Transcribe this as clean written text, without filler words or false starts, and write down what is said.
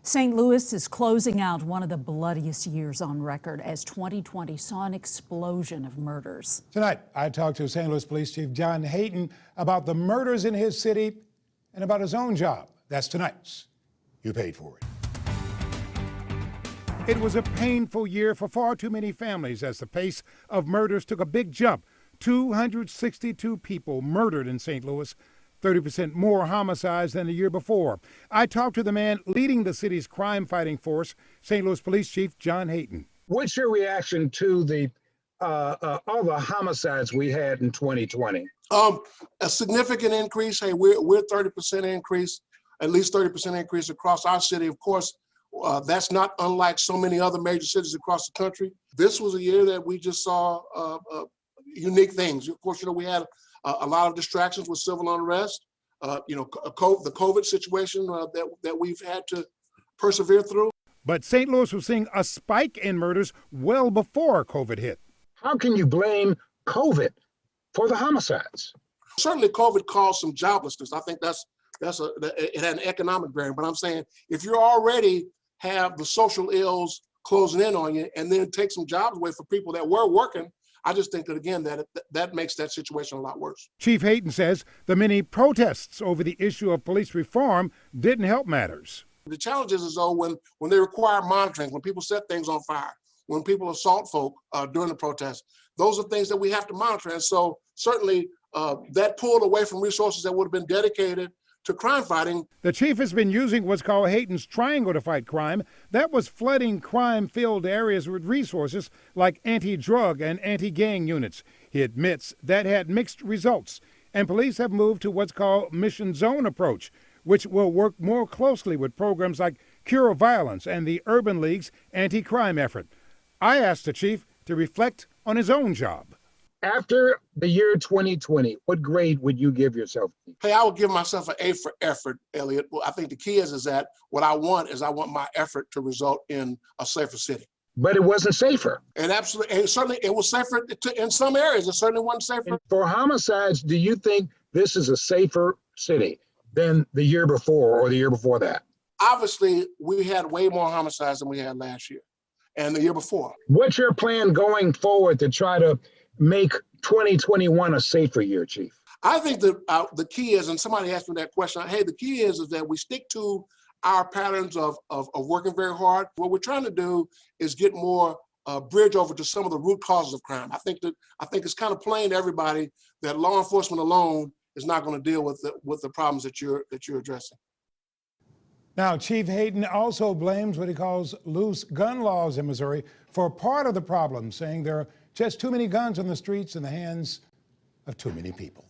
St. Louis is closing out one of the bloodiest years on record as 2020 saw an explosion of murders. Tonight, I talked to St. Louis Police Chief John Hayden about the murders in his city and about his own job. That's tonight's You Paid For It. It was a painful year for far too many families as the pace of murders took a big jump. 262 people murdered in St. Louis, 30% more homicides than the year before. I talked to the man leading the city's crime-fighting force, St. Louis Police Chief John Hayden. What's your reaction to the all the homicides we had in 2020? A significant increase. Hey, we're 30% increase, at least 30% increase across our city. Of course, that's not unlike so many other major cities across the country. This was a year that we just saw unique things. Of course, we had a lot of distractions with civil unrest, the COVID situation that we've had to persevere through. But St. Louis was seeing a spike in murders well before COVID hit. How can you blame COVID for the homicides? Certainly, COVID caused some joblessness. I think it had an economic bearing. But I'm saying if you already have the social ills closing in on you, and then take some jobs away for people that were working, I just think that, again, that makes that situation a lot worse. Chief Hayden says the many protests over the issue of police reform didn't help matters. The challenge is though, when they require monitoring, when people set things on fire, when people assault folk during the protest, those are things that we have to monitor. And so certainly that pulled away from resources that would have been dedicated to crime fighting. The chief has been using what's called Hayden's Triangle to fight crime. That was flooding crime-filled areas with resources like anti-drug and anti-gang units. He admits that had mixed results, and police have moved to what's called Mission Zone approach, which will work more closely with programs like Cure Violence and the Urban League's anti-crime effort. I asked the chief to reflect on his own job. After the year 2020, what grade would you give yourself? Hey, I would give myself an A for effort, Elliot. Well, I think the key is that what I want my effort to result in a safer city. But it wasn't safer. And absolutely, and certainly it was safer in some areas. It certainly wasn't safer. And for homicides, do you think this is a safer city than the year before or the year before that? Obviously, we had way more homicides than we had last year and the year before. What's your plan going forward to try to make 2021 a safer year, Chief? I think that the key is, and somebody asked me that question, hey, the key is that we stick to our patterns of working very hard. What we're trying to do is get more bridge over to some of the root causes of crime. I think it's kind of plain to everybody that law enforcement alone is not going to deal with the problems that you're addressing. Now, Chief Hayden also blames what he calls loose gun laws in Missouri for part of the problem, saying there are just too many guns on the streets in the hands of too many people.